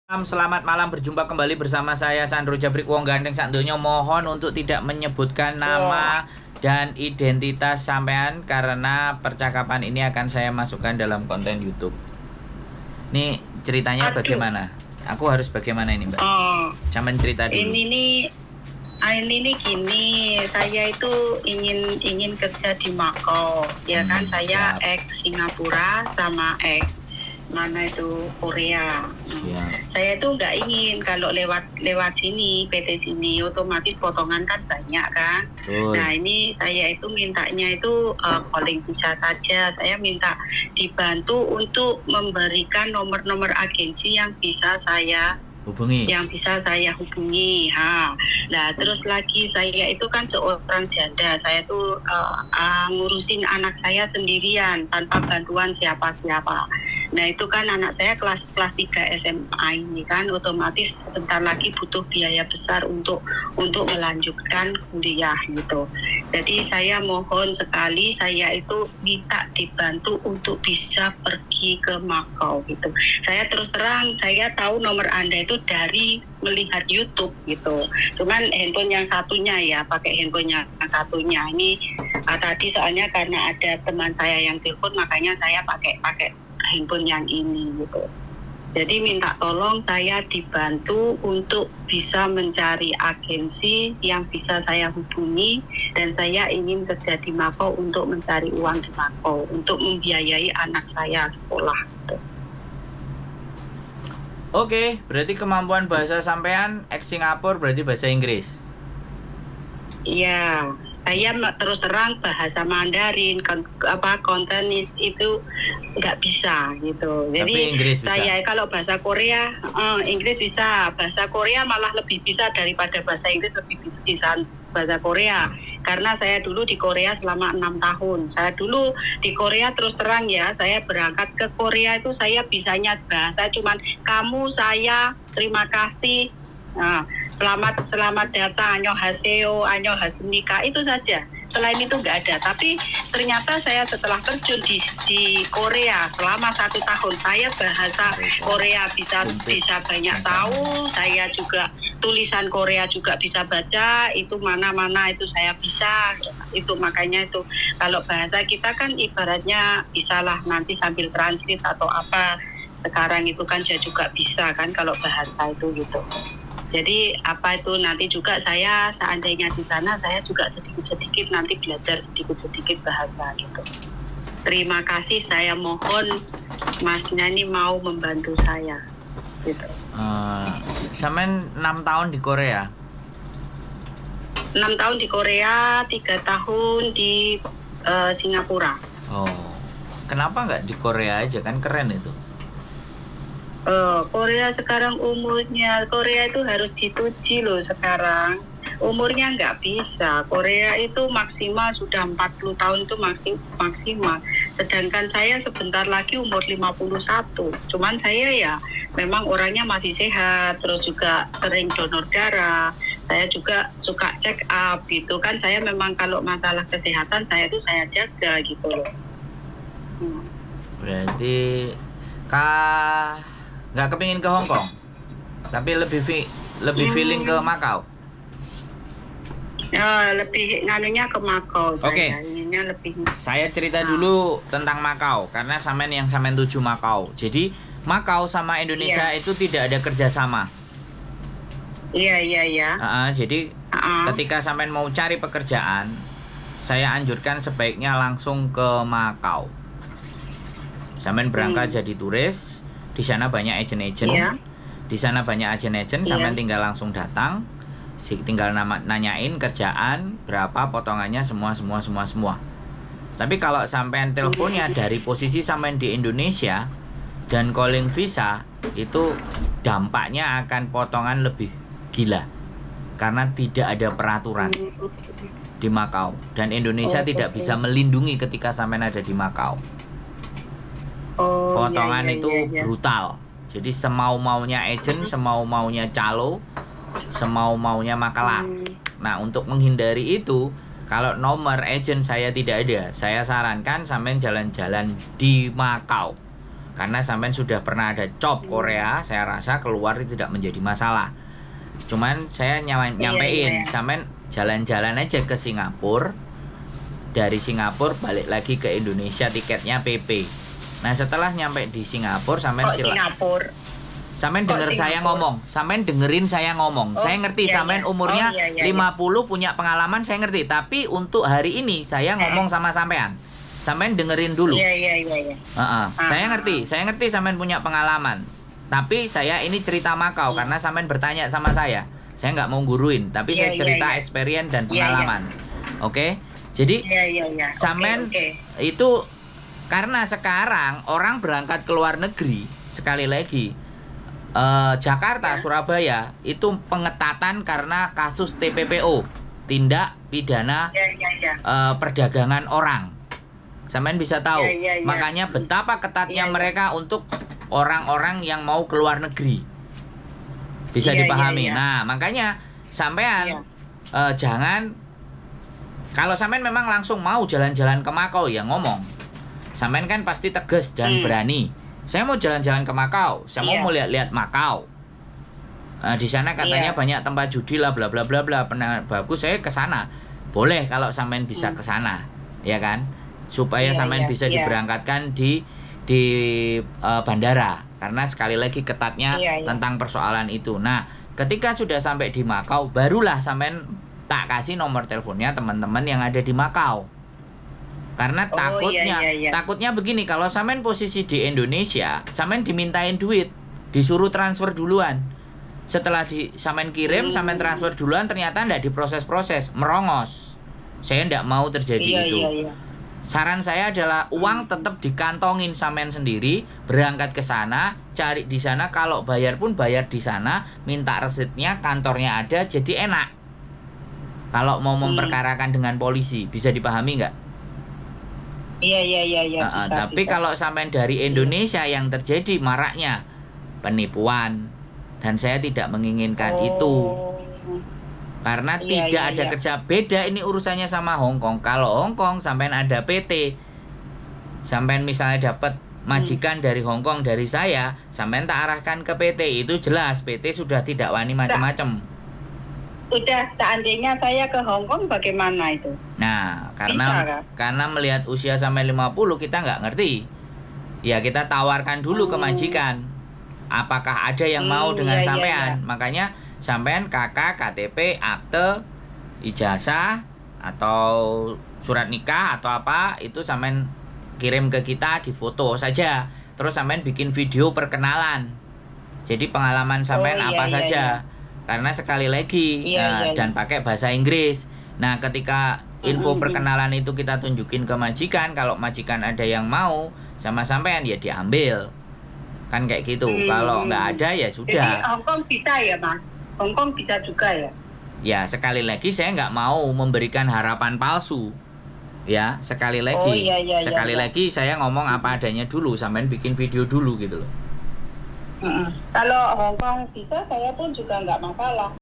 Selamat malam, berjumpa kembali bersama saya Sandro Jabrik Wong Gandeng Sakdonya. Mohon untuk tidak menyebutkan nama dan identitas sampean karena percakapan ini akan saya masukkan dalam konten YouTube. Nih ceritanya bagaimana? Aku harus bagaimana ini, Mbak? Sampean cerita dulu. Ini nih gini, saya itu ingin kerja di Makau, ya kan? Saya ex Singapura sama ex mana itu Korea. Saya itu nggak ingin kalau lewat sini PT sini otomatis potongan kan banyak kan. Nah ini saya itu mintanya itu calling visa saja. Saya minta dibantu untuk memberikan nomor-nomor agensi yang bisa saya hubungi. Nah terus lagi saya itu kan seorang janda. Saya tuh ngurusin anak saya sendirian tanpa bantuan siapa-siapa. Nah itu kan anak saya kelas 3 SMA ini kan otomatis sebentar lagi butuh biaya besar untuk melanjutkan kuliah gitu. Jadi saya mohon sekali, saya itu minta dibantu untuk bisa pergi ke Makau gitu. Saya terus terang, saya tahu nomor Anda itu dari melihat YouTube gitu. Cuman handphone yang satunya ya, pakai handphone yang satunya. Ini tadi soalnya karena ada teman saya yang telepon, makanya saya pakai handphone yang ini gitu. Jadi minta tolong saya dibantu untuk bisa mencari agensi yang bisa saya hubungi, dan saya ingin kerja di Makau untuk mencari uang di Makau untuk membiayai anak saya sekolah gitu. Oke, berarti kemampuan bahasa sampean ex Singapura berarti bahasa Inggris. Iya, saya terus terang bahasa Mandarin, Kantonis itu nggak bisa gitu. Jadi tapi Inggris bisa. Saya kalau bahasa Korea, Inggris bisa. Bahasa Korea malah lebih bisa daripada bahasa Inggris, lebih bisa bahasa Korea. Karena saya dulu di Korea selama 6 tahun. Saya dulu di Korea terus terang ya, saya berangkat ke Korea itu saya bisanya bahasa cuman kamu, saya, terima kasih. Nah, selamat datang, annyeonghaseyo, annyeonghaseyo, itu saja. Selain itu nggak ada. Tapi ternyata saya setelah terjun di Korea selama 1 tahun, saya bahasa Korea bisa banyak tahu. Saya juga tulisan Korea juga bisa baca. Itu mana-mana itu saya bisa. Itu makanya itu kalau bahasa kita kan ibaratnya bisalah nanti sambil translate atau apa. Sekarang itu kan saya juga bisa kan kalau bahasa itu gitu. Jadi apa itu nanti juga saya seandainya di sana saya juga sedikit-sedikit nanti belajar sedikit-sedikit bahasa gitu. Terima kasih, saya mohon Masnya ini mau membantu saya gitu. Sampean 6 tahun di Korea. 6 tahun di Korea, 3 tahun di Singapura. Oh, kenapa nggak di Korea aja, kan keren itu? Korea sekarang umurnya, Korea itu harus diuji loh sekarang. Umurnya nggak bisa. Korea itu maksimal sudah 40 tahun itu maksimal. Sedangkan saya sebentar lagi umur 51. Cuman saya ya memang orangnya masih sehat, terus juga sering donor darah. Saya juga suka check up gitu kan. Saya memang kalau masalah kesehatan saya jaga gitu loh. Berarti nggak kepingin ke Hong Kong, tapi lebih feeling ke Makau. Lebih nganunya ke Makau. Oke. Saya cerita dulu tentang Makau karena yang sampean tuju Makau. Jadi Makau sama Indonesia itu tidak ada kerjasama. Iya. Jadi ketika sampean mau cari pekerjaan, saya anjurkan sebaiknya langsung ke Makau. Sampean berangkat jadi turis. Di sana banyak agent-agent. Di sana banyak agent-agent, sampean tinggal langsung datang, tinggal nanyain kerjaan, berapa potongannya, semua. Tapi kalau sampean teleponnya dari posisi sampean di Indonesia dan calling visa, itu dampaknya akan potongan lebih gila. Karena tidak ada peraturan di Makau dan Indonesia tidak bisa melindungi ketika sampean ada di Makau. Potongan itu brutal. Jadi semau-maunya agent, semau-maunya calo, semau-maunya makalah. Nah, untuk menghindari itu, kalau nomor agent saya tidak ada, saya sarankan sampean jalan-jalan di Makau. Karena sampean sudah pernah ada job Korea, saya rasa keluar itu tidak menjadi masalah. Cuman saya nyampein, sampean jalan-jalan aja ke Singapura. Dari Singapura balik lagi ke Indonesia, tiketnya PP. Nah, setelah nyampe di Singapura, sampean Singapura. Sampean denger saya ngomong, sampean dengerin saya ngomong. Saya ngerti sampean umurnya 50 punya pengalaman, saya ngerti. Tapi untuk hari ini saya ngomong sama sampean. Sampean dengerin dulu. Iya. Saya ngerti sampean punya pengalaman. Tapi saya ini cerita Makau karena sampean bertanya sama saya. Saya nggak mau guruin, tapi saya cerita experience dan pengalaman. Oke? Jadi sampean itu karena sekarang orang berangkat ke luar negeri, sekali lagi Jakarta, Surabaya itu pengetatan karena kasus TPPO, tindak pidana perdagangan orang. Sampean bisa tahu, makanya betapa ketatnya mereka untuk orang-orang yang mau keluar negeri. Bisa dipahami. Nah, makanya sampean jangan, kalau sampean memang langsung mau jalan-jalan ke Makau ya ngomong. Sampean kan pasti tegas dan berani. Saya mau jalan-jalan ke Makau, saya mau lihat-lihat Makau. Di sana katanya banyak tempat judi lah, bla bla bla bla. Bagus, saya ke sana. Boleh kalau sampean bisa ke sana, ya kan? Supaya sampean bisa diberangkatkan di bandara, karena sekali lagi ketatnya tentang persoalan itu. Nah, ketika sudah sampai di Makau, barulah sampean tak kasih nomor teleponnya teman-teman yang ada di Makau. Karena takutnya begini, kalau sampean posisi di Indonesia, sampean dimintain duit, disuruh transfer duluan. Setelah sampean kirim, sampean transfer duluan, ternyata ndak diproses-proses, merongos. Saya ndak mau terjadi itu. Saran saya adalah uang tetap dikantongin sampean sendiri, berangkat ke sana, cari di sana, kalau bayar pun bayar di sana, minta resitnya, kantornya ada, jadi enak. Kalau mau memperkarakan dengan polisi, bisa dipahami nggak? Iya. Tapi kalau sampean dari Indonesia yang terjadi maraknya penipuan, dan saya tidak menginginkan itu. Karena tidak ada kerja. Beda ini urusannya sama Hong Kong. Kalau Hong Kong sampean ada PT, sampean misalnya dapat majikan dari Hong Kong dari saya, sampean tak arahkan ke PT, itu jelas PT sudah tidak wani macam-macam. Udah, seandainya saya ke Hong Kong bagaimana itu? Nah, karena melihat usia sampai 50 kita nggak ngerti. Ya kita tawarkan dulu ke majikan. Apakah ada yang mau dengan sampean? Makanya sampean KK, KTP, akte, ijazah atau surat nikah atau apa itu sampean kirim ke kita, difoto saja. Terus sampean bikin video perkenalan. Jadi pengalaman sampean saja. Karena sekali lagi dan pakai bahasa Inggris. Nah, ketika info perkenalan itu kita tunjukin ke majikan, kalau majikan ada yang mau sama sampean ya diambil. Kan kayak gitu. Kalau nggak ada ya sudah. Jadi Hong Kong bisa ya, Mas? Hong Kong bisa juga ya? Ya, sekali lagi saya nggak mau memberikan harapan palsu. Ya, sekali lagi. Sekali lagi saya ngomong apa adanya dulu, sampean bikin video dulu gitu loh. Kalau Hong Kong bisa, saya pun juga nggak masalah.